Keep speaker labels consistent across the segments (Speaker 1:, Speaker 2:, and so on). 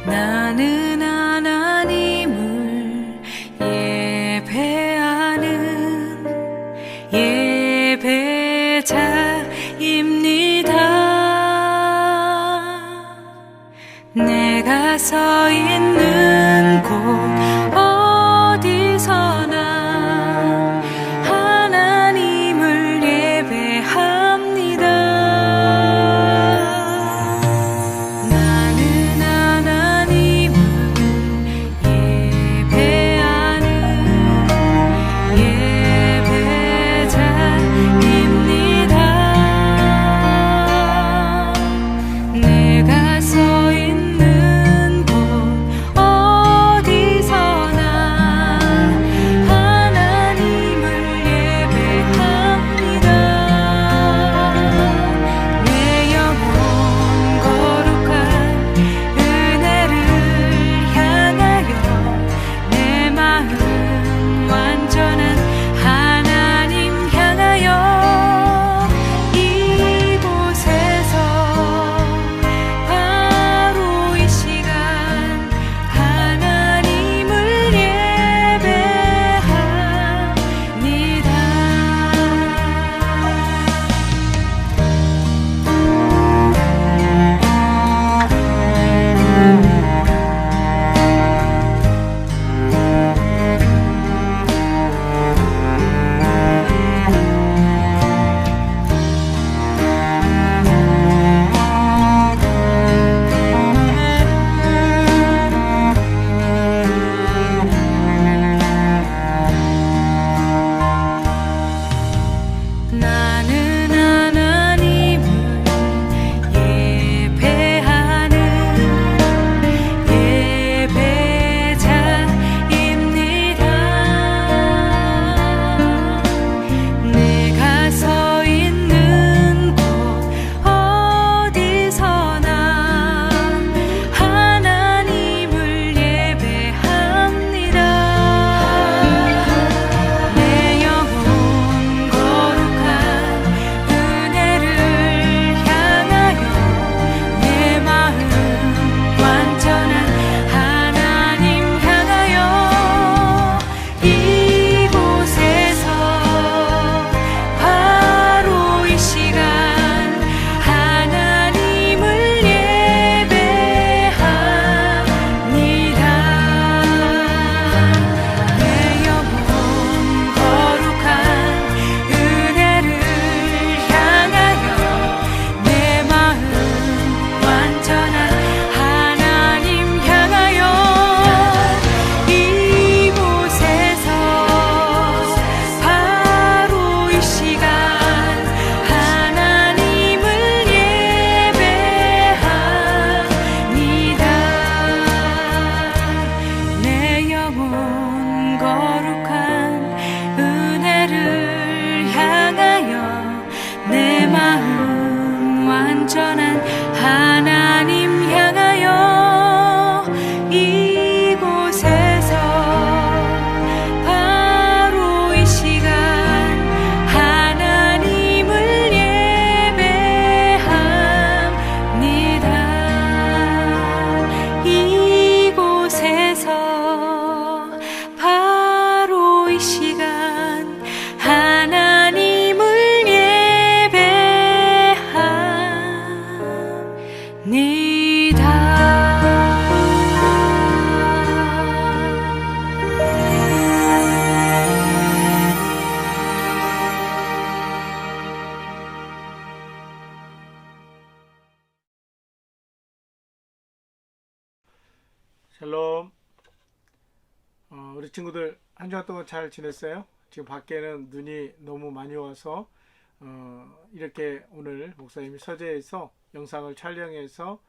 Speaker 1: 나는 하나님을 예배하는 예배자입니다. 내가 서 있는 곳 어디서나 하나님을 예배합니다. 나는 하나님을 예배하는 예배자입니다. 내가 서 있는 곳 어디서나 하나님을 예배합니다. 내 영혼 거룩한 은혜를 향하여 내 마음 완전한 하나님 향하여 이곳에서 바로 이 시간 하나님을 나는 하나님을 예배하는 예배자입니다. 내가 서 있는 곳 어디서나 하나님을 예배합니다. 내 영혼 거룩한 은혜를 향하여 내 마음 완전한 하나님 향하여 이곳에서 바로 이 시간 하나님을 예배합니다. 내 영혼 거룩한 은혜를 향하여 내 마음 완전한 하나님 향하여 이곳에서 바로 이 시간 하나님을 예배합니다. 내 영혼 거룩한 은혜를 향하여 내 마음 완전한 하나님 향하여 이곳에서 바로 이 시간 하나님을 예배합니다. 이곳에서 바로 이 시간 하나님을
Speaker 2: 샬롬. 우리 친구들 한 주간 동안 잘 지냈어요? 지금 밖에는 눈이 너무 많이 와서 이렇게 오늘 목사님이 서재에서 영상을 촬영해서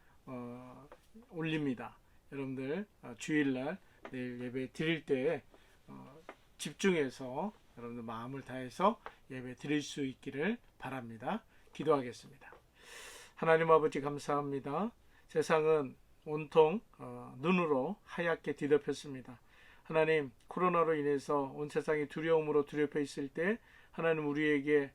Speaker 2: 올립니다. 여러분들 주일날 내일 예배 드릴 때 집중해서 여러분들 마음을 다해서 예배 드릴 수 있기를 바랍니다. 기도하겠습니다. 하나님 아버지 감사합니다. 세상은 온통 눈으로 하얗게 뒤덮였습니다. 하나님, 코로나로 인해서 온 세상이 두려움으로 뒤덮여 있을 때 하나님 우리에게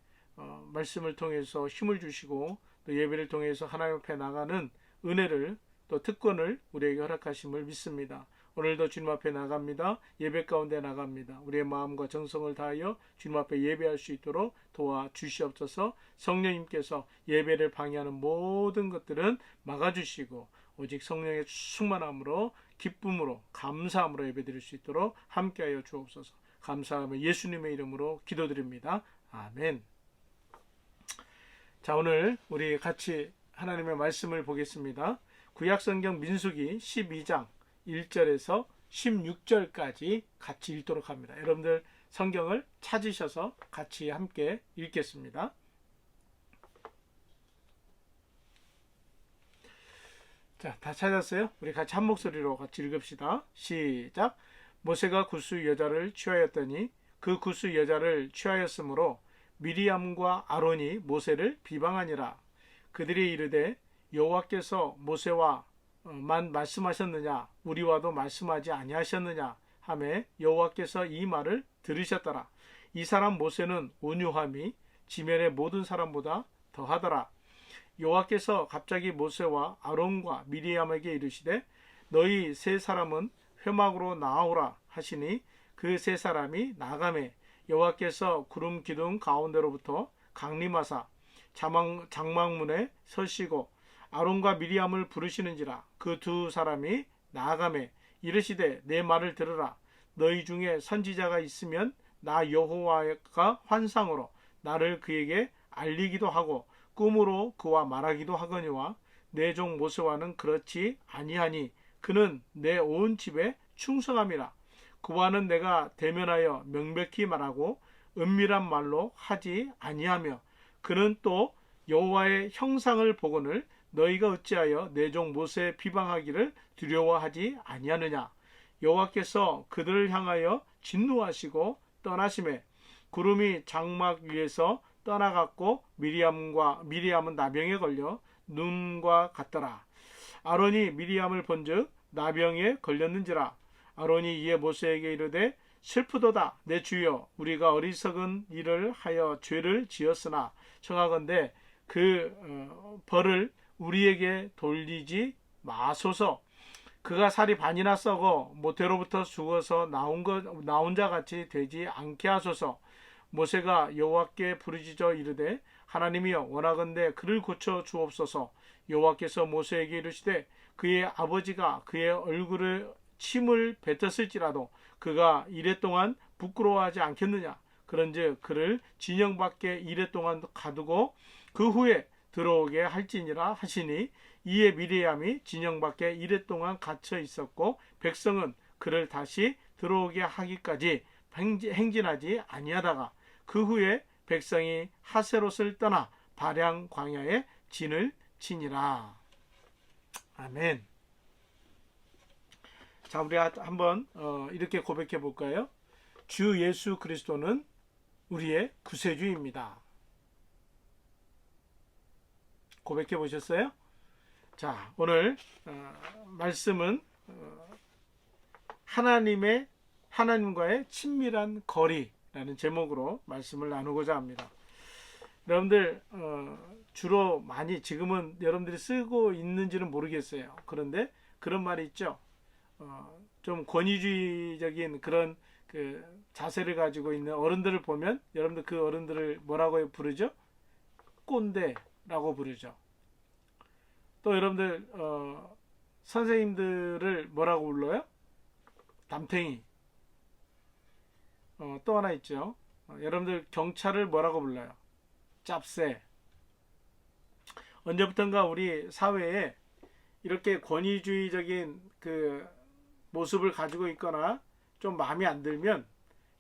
Speaker 2: 말씀을 통해서 힘을 주시고 또 예배를 통해서 하나님 앞에 나가는 은혜를 또 특권을 우리에게 허락하심을 믿습니다. 오늘도 주님 앞에 나갑니다. 예배 가운데 나갑니다. 우리의 마음과 정성을 다하여 주님 앞에 예배할 수 있도록 도와주시옵소서. 성령님께서 예배를 방해하는 모든 것들은 막아주시고 오직 성령의 충만함으로 기쁨으로 감사함으로 예배드릴 수 있도록 함께하여 주옵소서. 감사하며 예수님의 이름으로 기도드립니다. 아멘. 자, 오늘 우리 같이 하나님의 말씀을 보겠습니다. 구약성경 민수기 12장 1절에서 16절까지 같이 읽도록 합니다. 여러분들 성경을 찾으셔서 같이 함께 읽겠습니다. 자, 다 찾았어요? 우리 같이 한 목소리로 같이 읽읍시다. 시작. 모세가 굿수 여자를 취하였더니 그 굿수 여자를 취하였으므로 미리암과 아론이 모세를 비방하니라. 그들이 이르되 여호와께서 모세와 만 말씀하셨느냐 우리와도 말씀하지 아니하셨느냐 하매 여호와께서 이 말을 들으셨더라. 이 사람 모세는 온유함이 지면의 모든 사람보다 더하더라. 여호와께서 갑자기 모세와 아론과 미리암에게 이르시되 너희 세 사람은 회막으로 나아오라 하시니 그 세 사람이 나가매 여호와께서 구름 기둥 가운데로부터 강림하사 장막문에 서시고 아론과 미리암을 부르시는지라. 그 두 사람이 나아가매 이르시되 내 말을 들으라. 너희 중에 선지자가 있으면 나 여호와가 환상으로 나를 그에게 알리기도 하고 꿈으로 그와 말하기도 하거니와 내 종 모세와는 그렇지 아니하니 그는 내 온 집에 충성함이라. 그와는 내가 대면하여 명백히 말하고 은밀한 말로 하지 아니하며 그는 또 여호와의 형상을 보거늘 너희가 어찌하여 내 종 모세 비방하기를 두려워하지 아니하느냐. 여호와께서 그들을 향하여 진노하시고 떠나심에 구름이 장막 위에서 떠나갔고 미리암은 나병에 걸려 눈과 같더라. 아론이 미리암을 본즉 나병에 걸렸는지라. 아론이 이에 모세에게 이르되 슬프도다 내 주여 우리가 어리석은 일을 하여 죄를 지었으나 청하건대 그 벌을 우리에게 돌리지 마소서. 그가 살이 반이나 썩어 모태로부터 죽어서 나온 자 같이 되지 않게 하소서. 모세가 여호와께 부르짖어 이르되 하나님이여 원하건대 그를 고쳐 주옵소서. 여호와께서 모세에게 이르시되 그의 아버지가 그의 얼굴에 침을 뱉었을지라도 그가 이랫동안 부끄러워하지 않겠느냐. 그런즉 그를 진영 밖에 이랫동안 가두고 그 후에 들어오게 할지니라 하시니 이에 미리암이 진영 밖에 이랫동안 갇혀 있었고 백성은 그를 다시 들어오게 하기까지 행진하지 아니하다가 그 후에 백성이 하세롯을 떠나 바량 광야에 진을 치니라. 아멘. 자, 우리 한번 이렇게 고백해 볼까요? 주 예수 그리스도는 우리의 구세주입니다. 고백해 보셨어요? 자, 오늘 말씀은 하나님과의 친밀한 거리라는 제목으로 말씀을 나누고자 합니다. 여러분들 주로 많이 지금은 여러분들이 쓰고 있는지는 모르겠어요. 그런데 그런 말이 있죠. 좀 권위주의적인 그런 그 자세를 가지고 있는 어른들을 보면 여러분들 그 어른들을 뭐라고 부르죠? 꼰대라고 부르죠. 또 여러분들 선생님들을 뭐라고 불러요? 담탱이. 또 하나 있죠. 여러분들 경찰을 뭐라고 불러요? 짭새. 언제부턴가 우리 사회에 이렇게 권위주의적인 그 모습을 가지고 있거나 좀 마음에 안 들면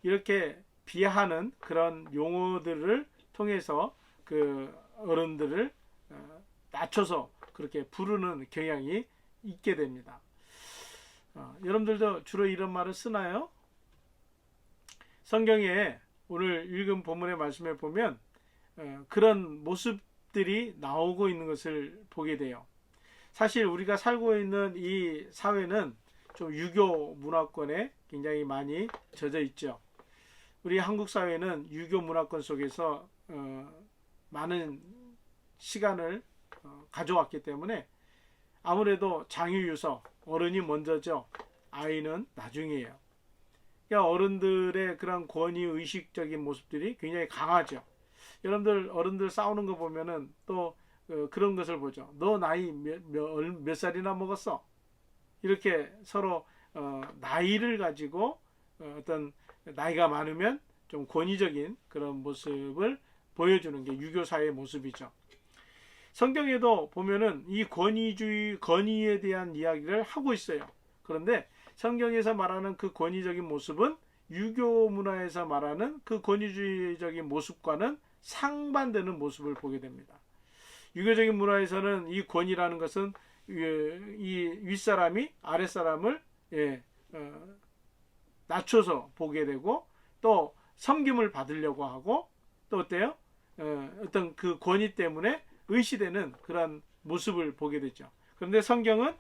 Speaker 2: 이렇게 비하하는 그런 용어들을 통해서 그 어른들을 낮춰서 그렇게 부르는 경향이 있게 됩니다. 여러분들도 주로 이런 말을 쓰나요? 성경에 오늘 읽은 본문의 말씀에 보면 그런 모습들이 나오고 있는 것을 보게 돼요. 사실 우리가 살고 있는 이 사회는 좀 유교 문화권에 굉장히 많이 젖어 있죠. 우리 한국 사회는 유교 문화권 속에서 많은 시간을 가져왔기 때문에 아무래도 장유유서, 어른이 먼저죠. 아이는 나중이에요. 그러니까 어른들의 그런 권위 의식적인 모습들이 굉장히 강하죠. 여러분들 어른들 싸우는 거 보면은 또 그런 것을 보죠. 너 나이 몇 살이나 먹었어? 이렇게 서로 나이를 가지고 어떤 나이가 많으면 좀 권위적인 그런 모습을 보여주는 게 유교사의 모습이죠. 성경에도 보면은 이 권위주의, 권위에 대한 이야기를 하고 있어요. 그런데 성경에서 말하는 그 권위적인 모습은 유교 문화에서 말하는 그 권위주의적인 모습과는 상반되는 모습을 보게 됩니다. 유교적인 문화에서는 이 권위라는 것은 이 윗사람이 아랫사람을 낮춰서 보게 되고 또 섬김을 받으려고 하고 또 어때요? 어떤 그 권위 때문에 의시되는 그런 모습을 보게 되죠. 그런데 성경은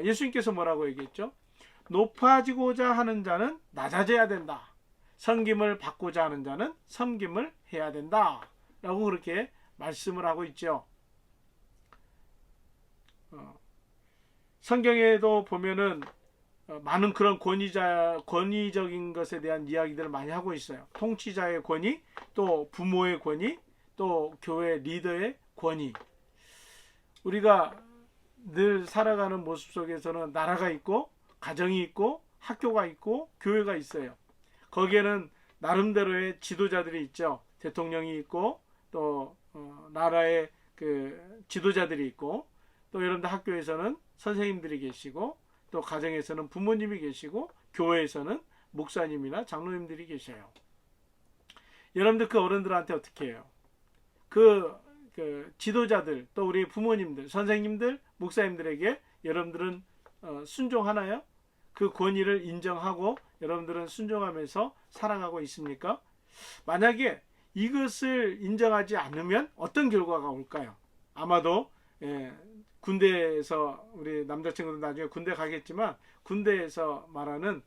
Speaker 2: 예수님께서 뭐라고 얘기했죠? 높아지고자 하는 자는 낮아져야 된다. 섬김을 받고자 하는 자는 섬김을 해야 된다. 라고 그렇게 말씀을 하고 있죠. 성경에도 보면은 많은 그런 권위적인 것에 대한 이야기들을 많이 하고 있어요. 통치자의 권위, 또 부모의 권위, 또 교회 리더의 권위. 우리가 늘 살아가는 모습 속에서는 나라가 있고 가정이 있고 학교가 있고 교회가 있어요. 거기에는 나름대로의 지도자들이 있죠. 대통령이 있고 또 나라의 그 지도자들이 있고 또 여러분들 학교에서는 선생님들이 계시고 또 가정에서는 부모님이 계시고 교회에서는 목사님이나 장로님들이 계셔요. 여러분들 그 어른들한테 어떻게 해요? 그 지도자들 또 우리 부모님들, 선생님들, 목사님들에게 여러분들은 순종하나요? 그 권위를 인정하고 여러분들은 순종하면서 살아가고 있습니까? 만약에 이것을 인정하지 않으면 어떤 결과가 올까요? 아마도 군대에서 우리 남자친구들 나중에 군대 가겠지만 군대에서 말하는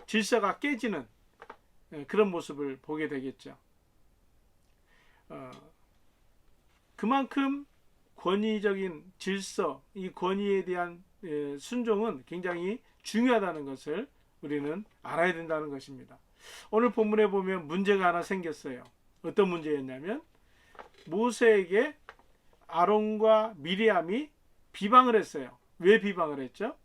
Speaker 2: 질서가 깨지는 그런 모습을 보게 되겠죠. 그만큼 권위적인 질서, 이 권위에 대한 순종은 굉장히 중요하다는 것을 우리는 알아야 된다는 것입니다. 오늘 본문에 보면 문제가 하나 생겼어요. 어떤 문제였냐면 모세에게 아론과 미리암이 비방을 했어요. 왜 비방을 했죠?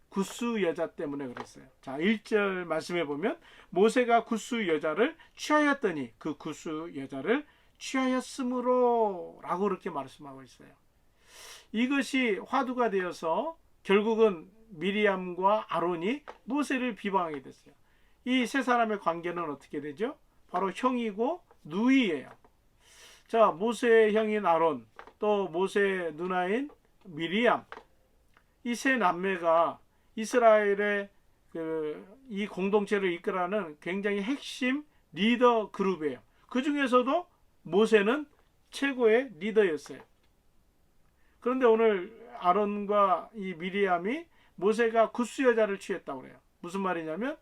Speaker 2: 굿수 여자 때문에 그랬어요. 자, 1절 말씀해 보면 모세가 굿수 여자를 취하였더니 그 굿수 여자를 취하였으므로 라고 그렇게 말씀하고 있어요. 이것이 화두가 되어서 결국은 미리암과 아론이 모세를 비방하게 됐어요. 이 세 사람의 관계는 어떻게 되죠? 바로 형이고 누이예요. 자, 모세의 형인 아론 또 모세의 누나인 미리암, 이 세 남매가 이스라엘의 이 공동체를 이끌어가는 굉장히 핵심 리더 그룹이에요. 그 중에서도 모세는 최고의 리더였어요. 그런데 오늘 아론과 이 미리암이 모세가 굿수 여자를 취했다고 그래요. 무슨 말이냐면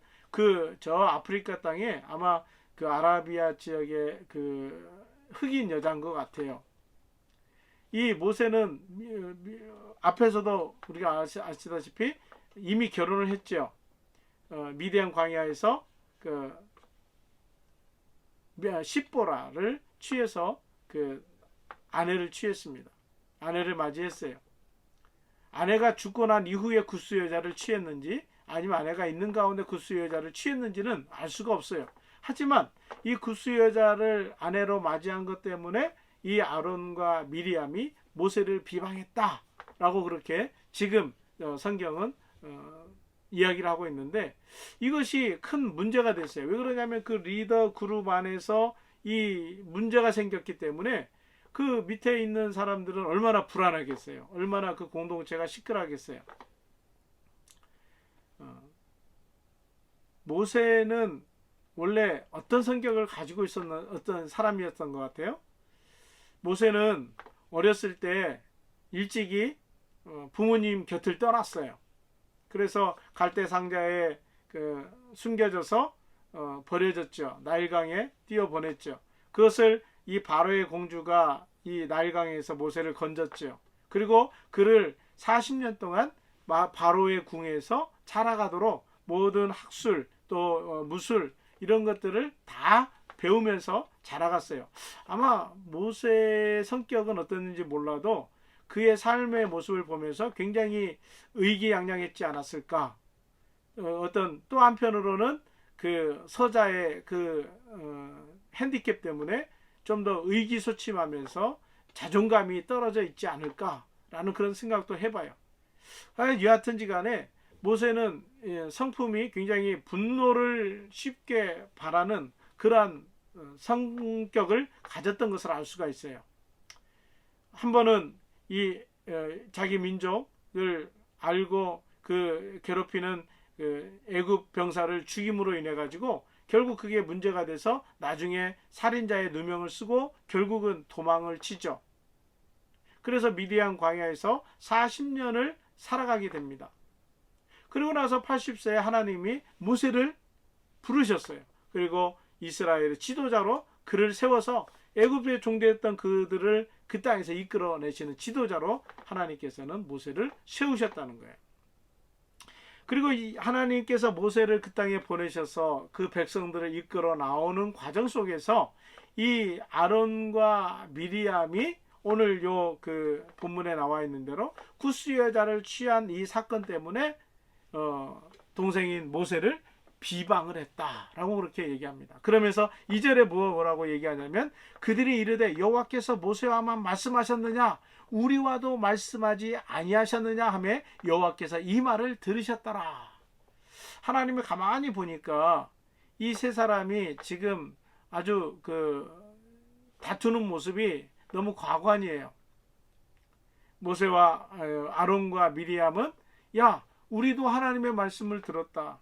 Speaker 2: 저 아프리카 땅에 아마 그 아라비아 지역의 그 흑인 여자인 것 같아요. 이 모세는 앞에서도 우리가 아시다시피 이미 결혼을 했죠. 미디안 광야에서 그 십보라를 취해서 그 아내를 취했습니다. 아내를 맞이했어요. 아내가 죽고 난 이후에 굿수 여자를 취했는지 아니면 아내가 있는 가운데 굿수 여자를 취했는지는 알 수가 없어요. 하지만 이 굿수 여자를 아내로 맞이한 것 때문에 이 아론과 미리암이 모세를 비방했다라고 그렇게 지금 성경은 이야기를 하고 있는데 이것이 큰 문제가 됐어요. 왜 그러냐면 그 리더 그룹 안에서 이 문제가 생겼기 때문에 그 밑에 있는 사람들은 얼마나 불안하겠어요. 얼마나 그 공동체가 시끌하겠어요. 모세는 원래 어떤 성격을 가지고 있었는 어떤 사람이었던 것 같아요? 모세는 어렸을 때 일찍이 부모님 곁을 떠났어요. 그래서 갈대 상자에 숨겨져서 버려졌죠. 나일강에 띄어보냈죠. 그것을 이 바로의 공주가 이 나일강에서 모세를 건졌죠. 그리고 그를 40년 동안 바로의 궁에서 자라가도록 모든 학술 또 무술 이런 것들을 다 배우면서 자라갔어요. 아마 모세의 성격은 어땠는지 몰라도 그의 삶의 모습을 보면서 굉장히 의기양양했지 않았을까. 어떤 또 한편으로는 그 서자의 핸디캡 때문에 좀 더 의기소침하면서 자존감이 떨어져 있지 않을까라는 그런 생각도 해봐요. 여하튼지 간에 모세는 성품이 굉장히 분노를 쉽게 발하는 그러한 성격을 가졌던 것을 알 수가 있어요. 한 번은 이 자기 민족을 알고 괴롭히는 애굽 병사를 죽임으로 인해 가지고 결국 그게 문제가 돼서 나중에 살인자의 누명을 쓰고 결국은 도망을 치죠. 그래서 미디안 광야에서 40년을 살아가게 됩니다. 그리고 나서 80세에 하나님이 모세를 부르셨어요. 그리고 이스라엘의 지도자로 그를 세워서 애굽에 종되었던 그들을 그 땅에서 이끌어내시는 지도자로 하나님께서는 모세를 세우셨다는 거예요. 그리고 하나님께서 모세를 그 땅에 보내셔서 그 백성들을 이끌어 나오는 과정 속에서 이 아론과 미리암이 오늘 본문에 나와 있는 대로 구스 여자를 취한 이 사건 때문에 동생인 모세를 비방을 했다라고 그렇게 얘기합니다. 그러면서 2절에 뭐라고 얘기하냐면 그들이 이르되 여호와께서 모세와만 말씀하셨느냐 우리와도 말씀하지 아니하셨느냐 하며 여호와께서 이 말을 들으셨더라. 하나님이 가만히 보니까 이 세 사람이 지금 아주 다투는 모습이 너무 과관이에요. 모세와 아론과 미리암은 야 우리도 하나님의 말씀을 들었다.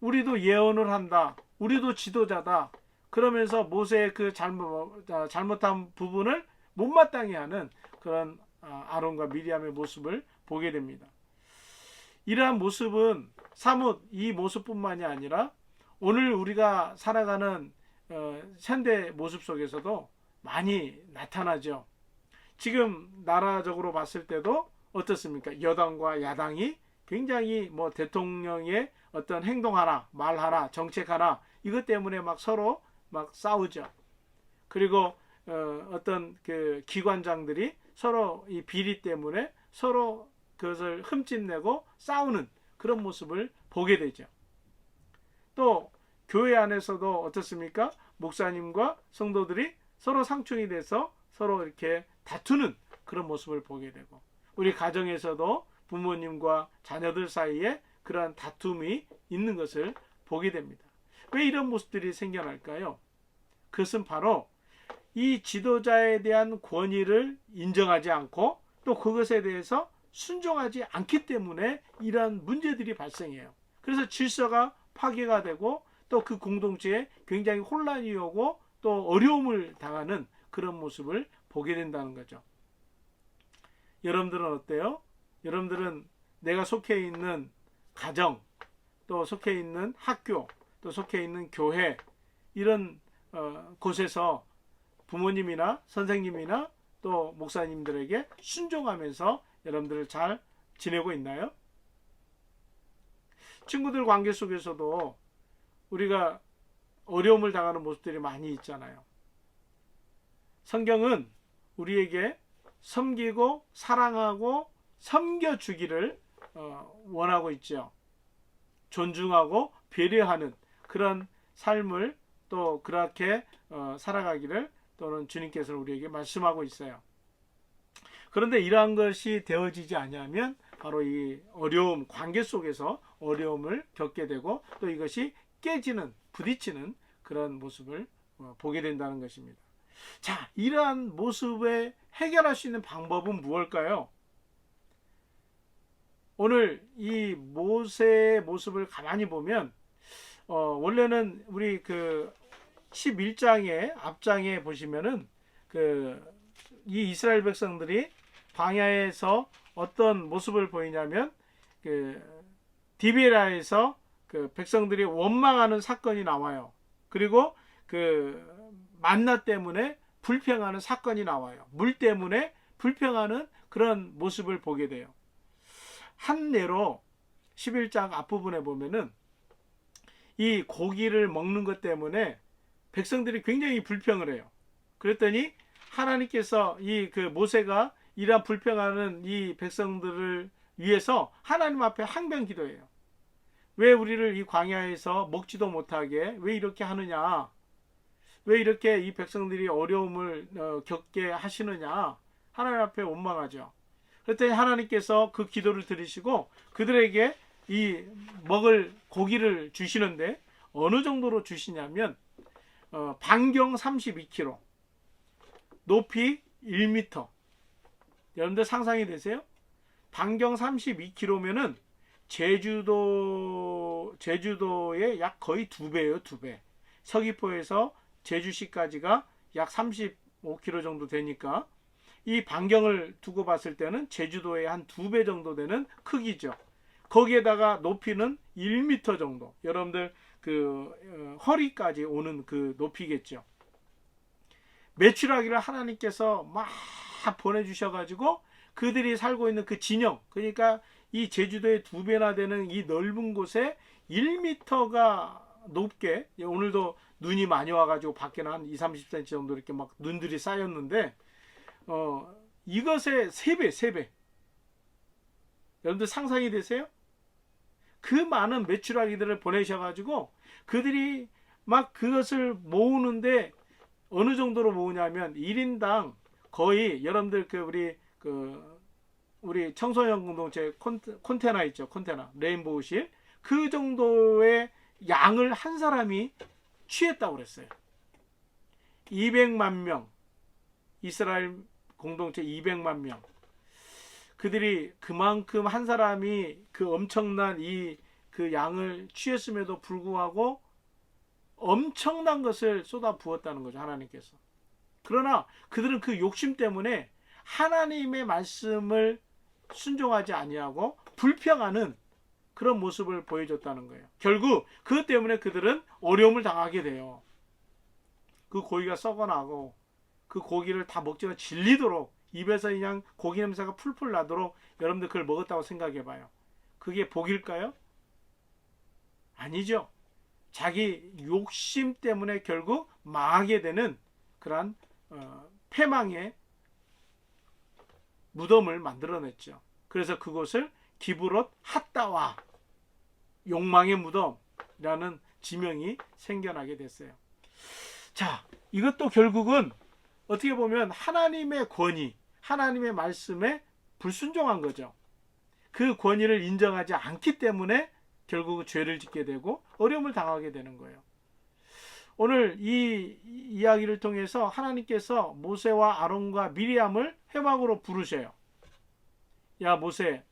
Speaker 2: 우리도 예언을 한다. 우리도 지도자다. 그러면서 모세의 그 잘못한 부분을 못마땅해 하는 그런 아론과 미리암의 모습을 보게 됩니다. 이러한 모습은 사뭇 이 모습뿐만이 아니라 오늘 우리가 살아가는 현대 모습 속에서도 많이 나타나죠. 지금 나라적으로 봤을 때도 어떻습니까? 여당과 야당이 굉장히 대통령의 어떤 행동 하나, 말 하나, 정책 하나 이것 때문에 서로 싸우죠. 그리고 어떤 기관장들이 서로 이 비리 때문에 서로 그것을 흠집내고 싸우는 그런 모습을 보게 되죠. 또 교회 안에서도 어떻습니까? 목사님과 성도들이 서로 상충이 돼서 서로 이렇게 다투는 그런 모습을 보게 되고 우리 가정에서도 부모님과 자녀들 사이에 그러한 다툼이 있는 것을 보게 됩니다. 왜 이런 모습들이 생겨날까요? 그것은 바로 이 지도자에 대한 권위를 인정하지 않고 또 그것에 대해서 순종하지 않기 때문에 이러한 문제들이 발생해요. 그래서 질서가 파괴가 되고 또 그 공동체에 굉장히 혼란이 오고 또 어려움을 당하는 그런 모습을 보게 된다는 거죠. 여러분들은 어때요? 여러분들은 내가 속해 있는 가정, 또 속해 있는 학교, 또 속해 있는 교회 이런 곳에서 부모님이나 선생님이나 또 목사님들에게 순종하면서 여러분들을 잘 지내고 있나요? 친구들 관계 속에서도 우리가 어려움을 당하는 모습들이 많이 있잖아요. 성경은 우리에게 섬기고 사랑하고 섬겨주기를 원하고 있죠. 존중하고 배려하는 그런 삶을 또 그렇게 살아가기를 또는 주님께서 우리에게 말씀하고 있어요. 그런데 이러한 것이 되어지지 않으면 바로 이 어려움, 관계 속에서 어려움을 겪게 되고 또 이것이 깨지는, 부딪히는 그런 모습을 보게 된다는 것입니다. 자, 이러한 모습에 해결할 수 있는 방법은 무엇일까요? 오늘 이 모세의 모습을 가만히 보면 원래는 우리 11장의 앞장에 보시면은 이 이스라엘 백성들이 광야에서 어떤 모습을 보이냐면 그 디베라에서 그 백성들이 원망하는 사건이 나와요. 그리고 그 만나 때문에 불평하는 사건이 나와요. 물 때문에 불평하는 그런 모습을 보게 돼요. 한 예로 11장 앞부분에 보면은 이 고기를 먹는 것 때문에 백성들이 굉장히 불평을 해요. 그랬더니 하나님께서 이 그 모세가 이러한 불평하는 이 백성들을 위해서 하나님 앞에 항변 기도해요. 왜 우리를 이 광야에서 먹지도 못하게 왜 이렇게 하느냐? 왜 이렇게 이 백성들이 어려움을 겪게 하시느냐? 하나님 앞에 원망하죠. 그랬더니 하나님께서 그 기도를 들으시고 그들에게 이 먹을 고기를 주시는데 어느 정도로 주시냐면 반경 32km, 높이 1m. 여러분들 상상이 되세요? 반경 32km면은 제주도의 약 거의 2배예요, 2배. 서귀포에서 제주시까지가 약 35km 정도 되니까 이 반경을 두고 봤을 때는 제주도의 한 2배 정도 되는 크기죠. 거기에다가 높이는 1m 정도. 여러분들 그 허리까지 오는 그 높이겠죠. 메추라기를 하나님께서 막 보내주셔가지고 그들이 살고 있는 그 진영, 그러니까 이 제주도의 2배나 되는 이 넓은 곳에 1m가 높게, 오늘도 눈이 많이 와가지고 밖에는 한 20-30cm 정도 이렇게 막 눈들이 쌓였는데 이것의 3배. 여러분들 상상이 되세요? 그 많은 메추라기들을 보내셔가지고 그들이 막 그것을 모으는데 어느 정도로 모으냐면 1인당 거의 여러분들 우리 청소년 공동체 콘테나 있죠, 콘테나 레인보우실, 그 정도의 양을 한 사람이 취했다고 그랬어요. 200만 명, 이스라엘 공동체 200만 명. 그들이 그만큼 한 사람이 그 엄청난 그 양을 취했음에도 불구하고 엄청난 것을 쏟아 부었다는 거죠, 하나님께서. 그러나 그들은 그 욕심 때문에 하나님의 말씀을 순종하지 아니하고 불평하는 그런 모습을 보여줬다는 거예요. 결국 그것 때문에 그들은 어려움을 당하게 돼요. 그 고기가 썩어나고 그 고기를 다 먹지만 질리도록 입에서 그냥 고기 냄새가 풀풀 나도록 여러분들 그걸 먹었다고 생각해 봐요. 그게 복일까요? 아니죠. 자기 욕심 때문에 결국 망하게 되는 그러한 패망의 무덤을 만들어냈죠. 그래서 그곳을 기브롯 핫다와, 욕망의 무덤이라는 지명이 생겨나게 됐어요. 자, 이것도 결국은 어떻게 보면 하나님의 권위, 하나님의 말씀에 불순종한 거죠. 그 권위를 인정하지 않기 때문에 결국 죄를 짓게 되고 어려움을 당하게 되는 거예요. 오늘 이 이야기를 통해서 하나님께서 모세와 아론과 미리암을 회막으로 부르셔요. 야 모세,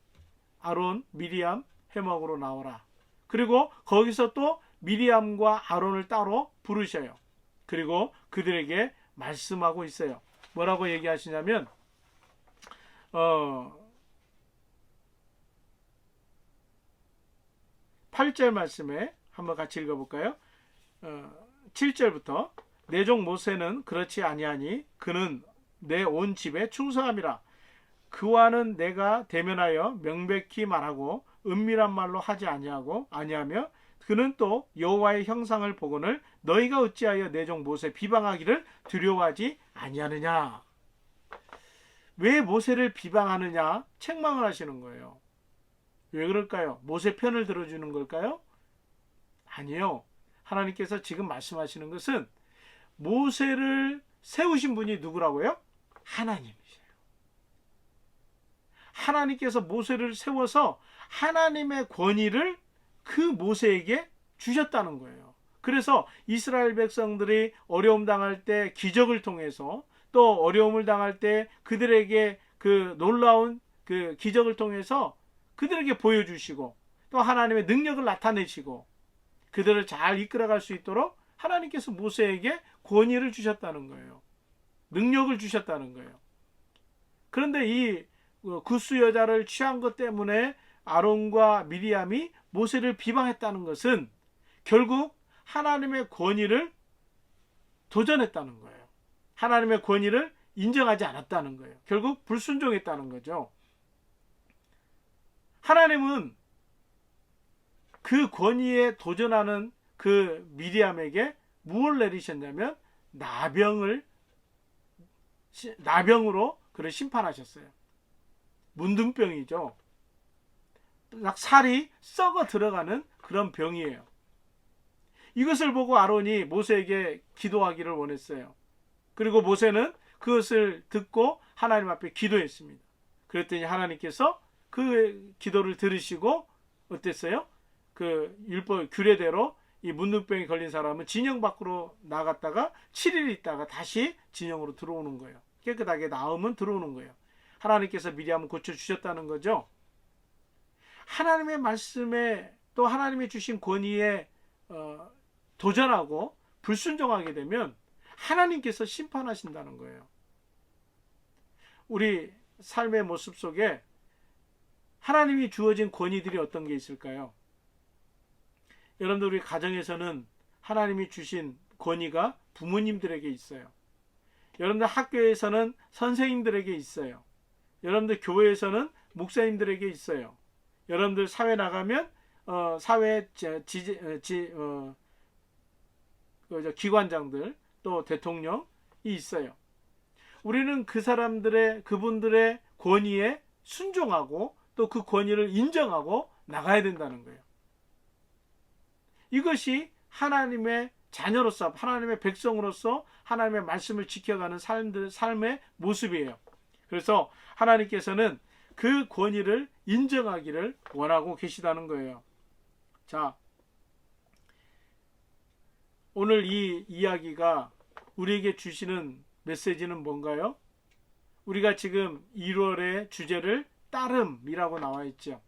Speaker 2: 아론, 미리암 회막으로 나오라. 그리고 거기서 또 미리암과 아론을 따로 부르셔요. 그리고 그들에게 말씀하고 있어요. 뭐라고 얘기하시냐면 8절 말씀에 한번 같이 읽어볼까요? 7절부터 내 종 모세는 그렇지 아니하니 그는 내 온 집에 충성함이라. 그와는 내가 대면하여 명백히 말하고 은밀한 말로 하지 아니하며 그는 또 여호와의 형상을 보거늘 너희가 어찌하여 내 종 모세 비방하기를 두려워하지 아니하느냐. 왜 모세를 비방하느냐? 책망을 하시는 거예요. 왜 그럴까요? 모세 편을 들어주는 걸까요? 아니요. 하나님께서 지금 말씀하시는 것은 모세를 세우신 분이 누구라고요? 하나님이세요. 하나님께서 모세를 세워서 하나님의 권위를 그 모세에게 주셨다는 거예요. 그래서 이스라엘 백성들이 어려움 당할 때 기적을 통해서, 또 어려움을 당할 때 그들에게 그 놀라운 그 기적을 통해서 그들에게 보여주시고, 또 하나님의 능력을 나타내시고 그들을 잘 이끌어갈 수 있도록 하나님께서 모세에게 권위를 주셨다는 거예요. 능력을 주셨다는 거예요. 그런데 이 구스 여자를 취한 것 때문에 아론과 미리암이 모세를 비방했다는 것은 결국 하나님의 권위를 도전했다는 거예요. 하나님의 권위를 인정하지 않았다는 거예요. 결국 불순종했다는 거죠. 하나님은 그 권위에 도전하는 그 미리암에게 무엇을 내리셨냐면 나병으로 그를 심판하셨어요. 문둥병이죠. 막 살이 썩어 들어가는 그런 병이에요. 이것을 보고 아론이 모세에게 기도하기를 원했어요. 그리고 모세는 그것을 듣고 하나님 앞에 기도했습니다. 그랬더니 하나님께서 그 기도를 들으시고 어땠어요? 그 율법 규례대로 이 문둥병이 걸린 사람은 진영 밖으로 나갔다가 7일 있다가 다시 진영으로 들어오는 거예요. 깨끗하게 나으면 들어오는 거예요. 하나님께서 미리암을 고쳐주셨다는 거죠. 하나님의 말씀에 또 하나님이 주신 권위에 도전하고 불순종하게 되면 하나님께서 심판하신다는 거예요. 우리 삶의 모습 속에 하나님이 주어진 권위들이 어떤 게 있을까요? 여러분들 우리 가정에서는 하나님이 주신 권위가 부모님들에게 있어요. 여러분들 학교에서는 선생님들에게 있어요. 여러분들 교회에서는 목사님들에게 있어요. 여러분들 사회 나가면 사회 기관장들 또 대통령이 있어요. 우리는 그분들의 권위에 순종하고 또 그 권위를 인정하고 나가야 된다는 거예요. 이것이 하나님의 자녀로서 하나님의 백성으로서 하나님의 말씀을 지켜가는 삶의 모습이에요. 그래서 하나님께서는 그 권위를 인정하기를 원하고 계시다는 거예요. 자, 오늘 이 이야기가 우리에게 주시는 메시지는 뭔가요? 우리가 지금 1월의 주제를 따름이라고 나와 있죠.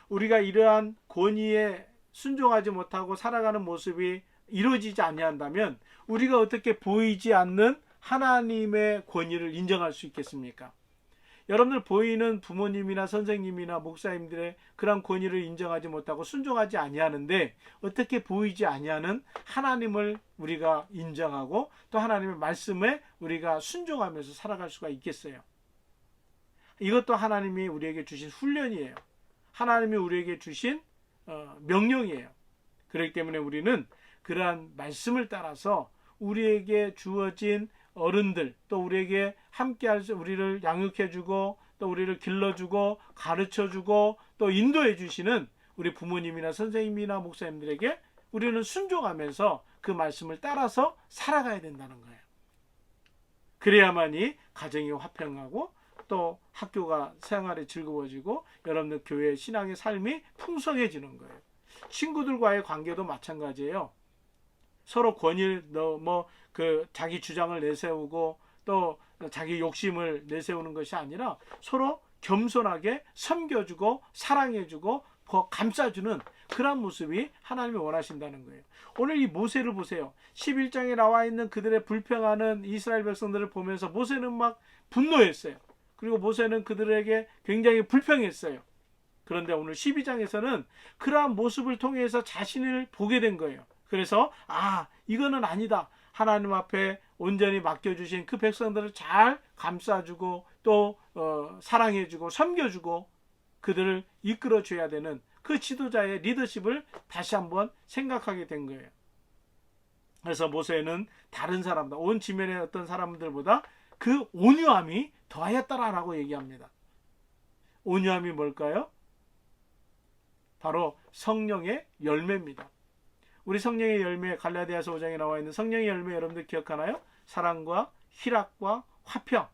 Speaker 2: 우리가 이러한 권위에 순종하지 못하고 살아가는 모습이 이루어지지 아니한다면 우리가 어떻게 보이지 않는 하나님의 권위를 인정할 수 있겠습니까? 여러분들 보이는 부모님이나 선생님이나 목사님들의 그런 권위를 인정하지 못하고 순종하지 아니하는데 어떻게 보이지 아니하는 하나님을 우리가 인정하고 또 하나님의 말씀에 우리가 순종하면서 살아갈 수가 있겠어요? 이것도 하나님이 우리에게 주신 훈련이에요. 하나님이 우리에게 주신 명령이에요. 그렇기 때문에 우리는 그러한 말씀을 따라서 우리에게 주어진 어른들 또 우리에게 함께할 우리를 양육해주고 또 우리를 길러주고 가르쳐주고 또 인도해주시는 우리 부모님이나 선생님이나 목사님들에게 우리는 순종하면서 그 말씀을 따라서 살아가야 된다는 거예요. 그래야만이 가정이 화평하고 또 학교가 생활이 즐거워지고 여러분들 교회 신앙의 삶이 풍성해지는 거예요. 친구들과의 관계도 마찬가지예요. 서로 권위를 자기 주장을 내세우고 또 자기 욕심을 내세우는 것이 아니라 서로 겸손하게 섬겨주고 사랑해주고 감싸주는 그런 모습이 하나님이 원하신다는 거예요. 오늘 이 모세를 보세요. 11장에 나와 있는 그들의 불평하는 이스라엘 백성들을 보면서 모세는 막 분노했어요. 그리고 모세는 그들에게 굉장히 불평했어요. 그런데 오늘 12장에서는 그러한 모습을 통해서 자신을 보게 된 거예요. 그래서 이거는 아니다. 하나님 앞에 온전히 맡겨주신 그 백성들을 잘 감싸주고 또 사랑해주고 섬겨주고 그들을 이끌어줘야 되는 그 지도자의 리더십을 다시 한번 생각하게 된 거예요. 그래서 모세는 다른 사람들, 온 지면의 어떤 사람들보다 그 온유함이 더하였다라고 얘기합니다. 온유함이 뭘까요? 바로 성령의 열매입니다. 우리 성령의 열매 갈라디아서 5장에 나와 있는 성령의 열매 여러분들 기억하나요? 사랑과 희락과 화평,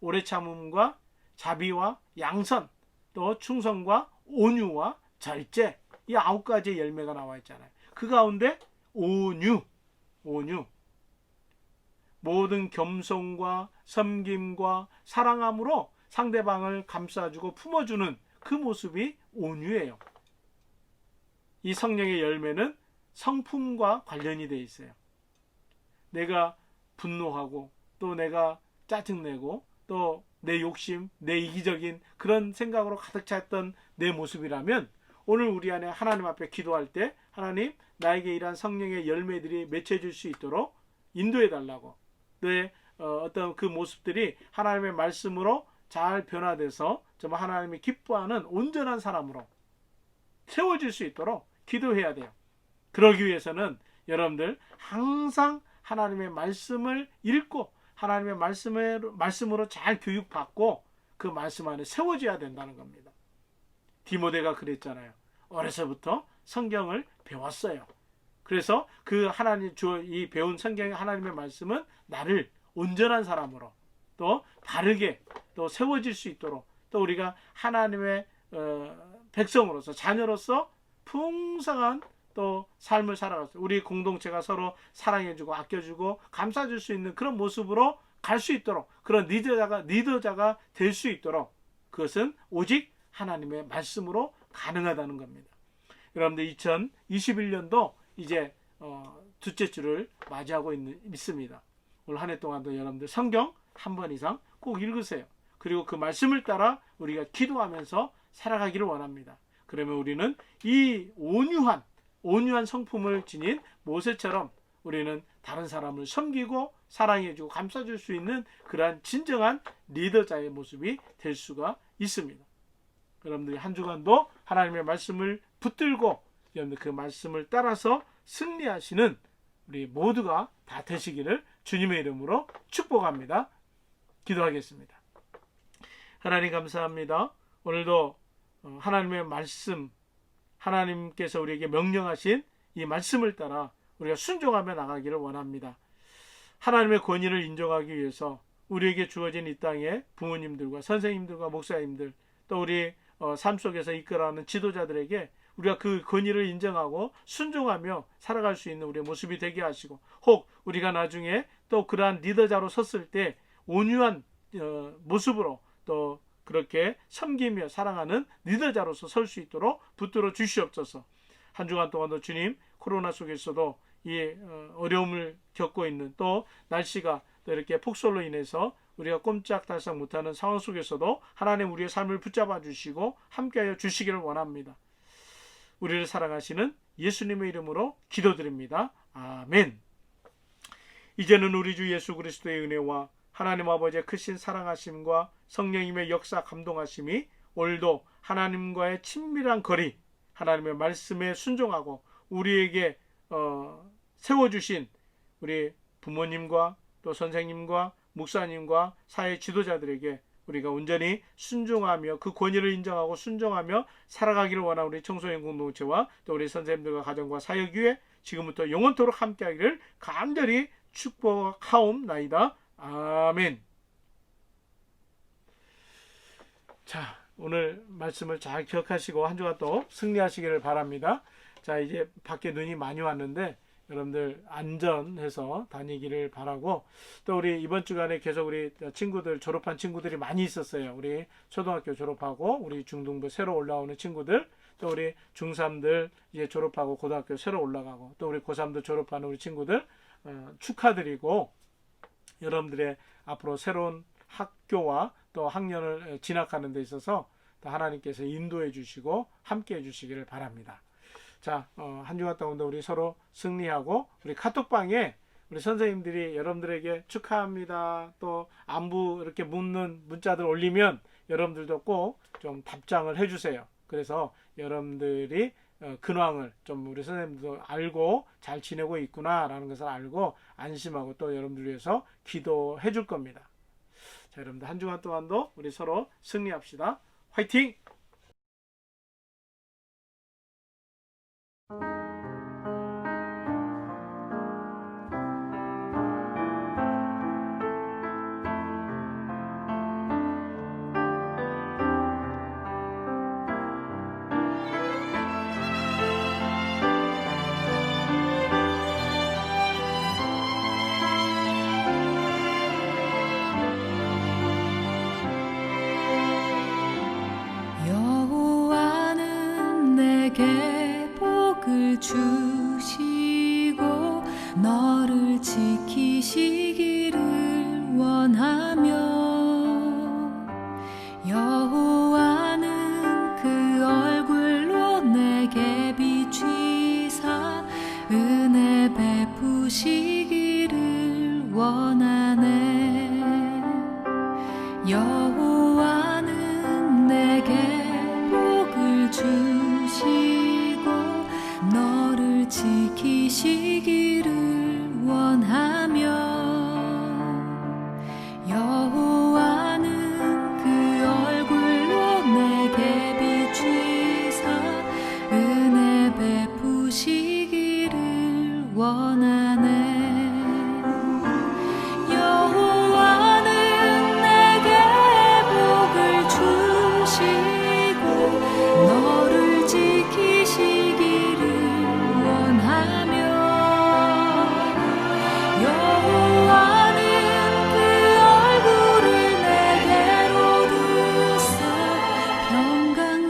Speaker 2: 오래 참음과 자비와 양선, 또 충성과 온유와 절제, 이 9가지의 열매가 나와 있잖아요. 그 가운데 온유, 모든 겸손과 섬김과 사랑함으로 상대방을 감싸주고 품어주는 그 모습이 온유예요. 이 성령의 열매는 성품과 관련이 되어 있어요. 내가 분노하고 또 내가 짜증내고 또 내 욕심, 내 이기적인 그런 생각으로 가득 찼던 내 모습이라면 오늘 우리 안에 하나님 앞에 기도할 때 하나님 나에게 이러한 성령의 열매들이 맺혀질 수 있도록 인도해 달라고, 내 어떤 그 모습들이 하나님의 말씀으로 잘 변화돼서 정말 하나님이 기뻐하는 온전한 사람으로 세워질 수 있도록 기도해야 돼요. 그러기 위해서는 여러분들 항상 하나님의 말씀을 읽고 하나님의 말씀으로 잘 교육받고 그 말씀 안에 세워져야 된다는 겁니다. 디모데가 그랬잖아요. 어려서부터 성경을 배웠어요. 그래서 그 하나님 이 배운 성경의 하나님의 말씀은 나를 온전한 사람으로 또 바르게 또 세워질 수 있도록 또 우리가 하나님의 백성으로서 자녀로서 풍성한 또 삶을 살아갔어요. 우리 공동체가 서로 사랑해주고 아껴주고 감싸줄 수 있는 그런 모습으로 갈 수 있도록, 그런 리더자가 될 수 있도록, 그것은 오직 하나님의 말씀으로 가능하다는 겁니다. 여러분들 2021년도 이제 둘째 주를 맞이하고 있습니다. 올 한 해 동안도 여러분들 성경 한 번 이상 꼭 읽으세요. 그리고 그 말씀을 따라 우리가 기도하면서 살아가기를 원합니다. 그러면 우리는 이 온유한 성품을 지닌 모세처럼 우리는 다른 사람을 섬기고 사랑해주고 감싸줄 수 있는 그러한 진정한 리더자의 모습이 될 수가 있습니다. 여러분들이 한 주간도 하나님의 말씀을 붙들고 여러분들 그 말씀을 따라서 승리하시는 우리 모두가 다 되시기를 주님의 이름으로 축복합니다. 기도하겠습니다. 하나님 감사합니다. 오늘도 하나님의 말씀, 하나님께서 우리에게 명령하신 이 말씀을 따라 우리가 순종하며 나가기를 원합니다. 하나님의 권위를 인정하기 위해서 우리에게 주어진 이 땅에 부모님들과 선생님들과 목사님들 또 우리 삶 속에서 이끌어가는 지도자들에게 우리가 그 권위를 인정하고 순종하며 살아갈 수 있는 우리의 모습이 되게 하시고, 혹 우리가 나중에 또 그러한 리더자로 섰을 때 온유한 모습으로 또 그렇게 섬기며 사랑하는 리더자로서 설 수 있도록 붙들어 주시옵소서. 한 주간 동안도 주님, 코로나 속에서도 이 어려움을 겪고 있는, 또 날씨가 또 이렇게 폭설로 인해서 우리가 꼼짝달싹 못하는 상황 속에서도 하나님 우리의 삶을 붙잡아 주시고 함께하여 주시기를 원합니다. 우리를 사랑하시는 예수님의 이름으로 기도드립니다. 아멘. 이제는 우리 주 예수 그리스도의 은혜와 하나님 아버지의 크신 사랑하심과 성령님의 역사 감동하심이 오늘도 하나님과의 친밀한 거리, 하나님의 말씀에 순종하고 우리에게 세워주신 우리 부모님과 또 선생님과 목사님과 사회 지도자들에게 우리가 온전히 순종하며 그 권위를 인정하고 순종하며 살아가기를 원하는 우리 청소년 공동체와 또 우리 선생님들과 가정과 사역 위에 지금부터 영원토록 함께하기를 간절히 축복하옵나이다. 아멘. 자, 오늘 말씀을 잘 기억하시고 한 주간 또 승리하시기를 바랍니다. 자, 이제 밖에 눈이 많이 왔는데 여러분들 안전해서 다니기를 바라고, 또 우리 이번 주간에 계속 우리 친구들, 졸업한 친구들이 많이 있었어요. 우리 초등학교 졸업하고 우리 중등부 새로 올라오는 친구들, 또 우리 중3들 이제 졸업하고 고등학교 새로 올라가고, 또 우리 고3들 졸업하는 우리 친구들 축하드리고, 여러분들의 앞으로 새로운 학교와 또 학년을 진학하는 데 있어서 하나님께서 인도해 주시고 함께 해 주시기를 바랍니다. 자, 한 주간 동안도 우리 서로 승리하고, 우리 카톡방에 우리 선생님들이 여러분들에게 축하합니다, 또 안부 이렇게 묻는 문자들 올리면 여러분들도 꼭 좀 답장을 해주세요. 그래서 여러분들이 근황을 좀 우리 선생님들도 알고 잘 지내고 있구나라는 것을 알고 안심하고 또 여러분들 위해서 기도해 줄 겁니다. 자, 여러분들 한 주간 동안도 우리 서로 승리합시다. 화이팅!
Speaker 1: 여호와는 내게 복을 주시고 너를 지키시기를 원하며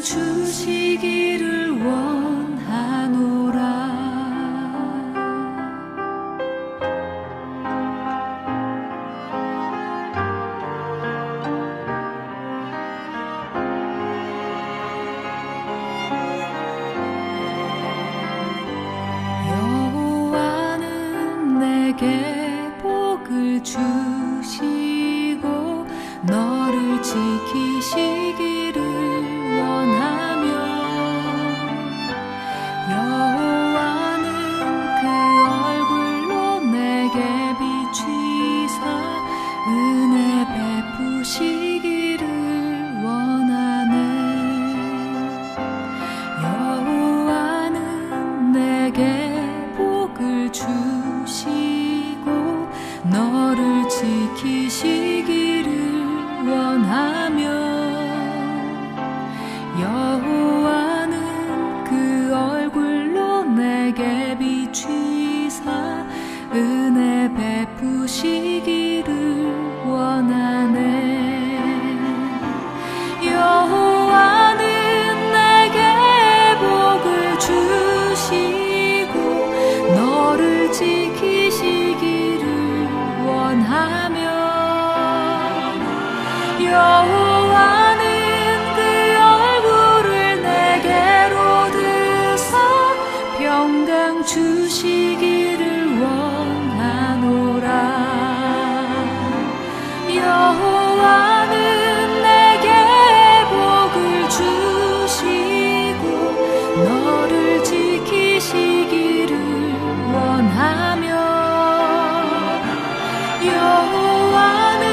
Speaker 1: 주시기를 원하노라. 여호와는 내게 복을 주시고 너를 지키시기를 원하며 여호와는 그 얼굴로 내게 비추사 은혜 베푸시기를 원하네. 여호와는 내게 복을 주시고 너를 지키시기를 원하며 여호와는 그 얼굴로 내게 비추사 은혜 베푸시기를 원하네. 여호와는 내게 복을 주시고 너를 지키시기를 원하며 여호와는 그 얼굴을 내게로 드사 평강 주시기를 원하노라. 여호와는 내게 복을 주시고 너를 지키시기를 원하며 여호와는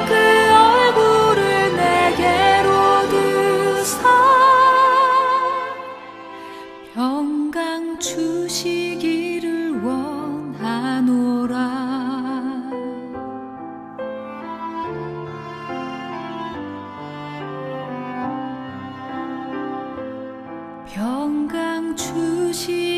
Speaker 1: 그 얼굴을 내게로 드사 평강 주시기를 원하노라. 평강 주시